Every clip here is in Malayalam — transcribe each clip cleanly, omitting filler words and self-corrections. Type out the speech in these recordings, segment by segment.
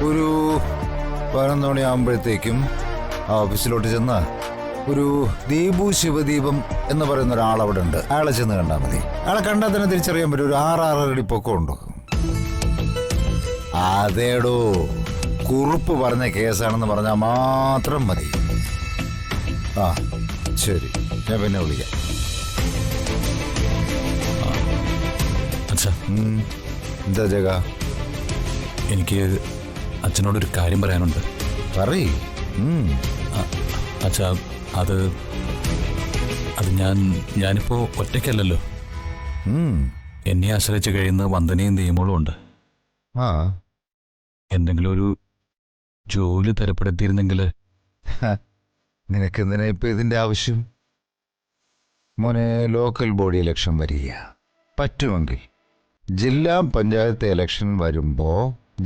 ഒരു 11 മണിയാകുമ്പോഴത്തേക്കും ആ ഓഫീസിലോട്ട് ചെന്ന് ഒരു ദീപു ശിവദീപം എന്ന് പറയുന്ന ഒരാൾ അവിടെ ഉണ്ട്. അയാളെ ചെന്ന് കണ്ടാൽ മതി. അയാളെ കണ്ടാൽ തന്നെ തിരിച്ചറിയാൻ പറ്റും. ഒരു 6-6 അടി പൊക്കം ഉണ്ടോ? അതേടോ, കുറുപ്പ് പറഞ്ഞ കേസാണെന്ന് പറഞ്ഞാൽ മാത്രം മതി. ആ ശരി, ഞാൻ പിന്നെ വിളിക്കാം. എന്താ ജഗ? എനിക്ക് അച്ഛനോടൊരു കാര്യം പറയാനുണ്ട്. പറയ്. അച്ഛാ, അത് ഞാനിപ്പോ ഒറ്റയ്ക്കല്ലല്ലോ. എന്നെ ആശ്രയിച്ച് കഴിയുന്ന വന്ദനയും ദീമോളും ഉണ്ട്. എന്തെങ്കിലും ഒരു ജോലി തരപ്പെടുത്തിയിരുന്നെങ്കിൽ. നിനക്കെന്തിനാ ഇപ്പൊ ഇതിന്റെ ആവശ്യം? മോനെ, ലോക്കൽ ബോഡി ഇലക്ഷൻ വരിക. പറ്റുമെങ്കിൽ ജില്ലാ പഞ്ചായത്ത് ഇലക്ഷൻ വരുമ്പോ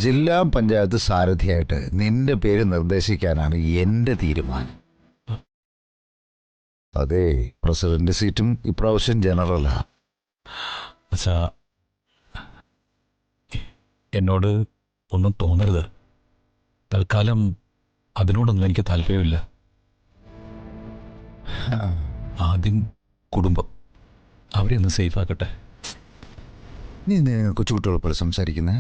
ജില്ലാ പഞ്ചായത്ത് സാരഥിയായിട്ട് നിന്റെ പേര് നിർദ്ദേശിക്കാനാണ് എന്റെ തീരുമാനം. അതെ, പ്രസിഡന്റ് സീറ്റും ഇപ്രാവശ്യം ജനറലാ. അച്ഛാ, എന്നോട് ഒന്നും തോന്നരുത്. തൽക്കാലം അതിനോടൊന്നും എനിക്ക് താല്പര്യമില്ല. ആദ്യം കുടുംബം, അവരെ ഒന്ന് സേഫ് ആക്കട്ടെ. നീ കൊച്ചുകുട്ടികളെ പോലെ സംസാരിക്കുന്നേ?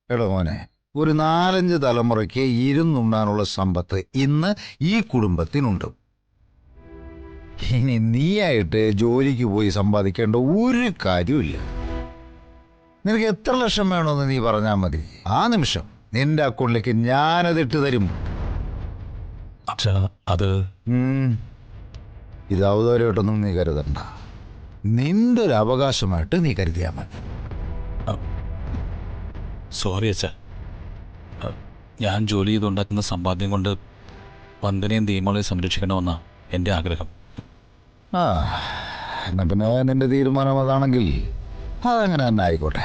എടോ മോനെ, ഒരു 4-5 തലമുറയ്ക്ക് ഇരുന്നുണ്ണാനുള്ള സമ്പത്ത് ഇന്ന് ഈ കുടുംബത്തിനുണ്ട്. ഇനി നീയായിട്ട് ജോലിക്ക് പോയി സമ്പാദിക്കേണ്ട ഒരു കാര്യമില്ല. നിനക്ക് എത്ര ലക്ഷം വേണമെന്ന് നീ പറഞ്ഞാൽ മതി. ആ നിമിഷം നിന്റെ അക്കൗണ്ടിലേക്ക് ഞാനതിട്ട് തരും. അച്ഛാ, അത് ഇത് ഔദാര്യമായിട്ടൊന്നും നീ കരുതണ്ട. നിന്റെ ഒരു അവകാശമായിട്ട് നീ കരുതിയാൽ മതി. സോറി അച്ഛാ. ഞാൻ ജോലി ചെയ്തുണ്ടാക്കുന്ന സമ്പാദ്യം കൊണ്ട് വന്ദനയും ദീമോളെയും സംരക്ഷിക്കണമെന്നാണ് എൻ്റെ ആഗ്രഹം. എന്നാ പിന്നെ നിന്റെ തീരുമാനം അതാണെങ്കിൽ അതങ്ങനെ തന്നെ ആയിക്കോട്ടെ.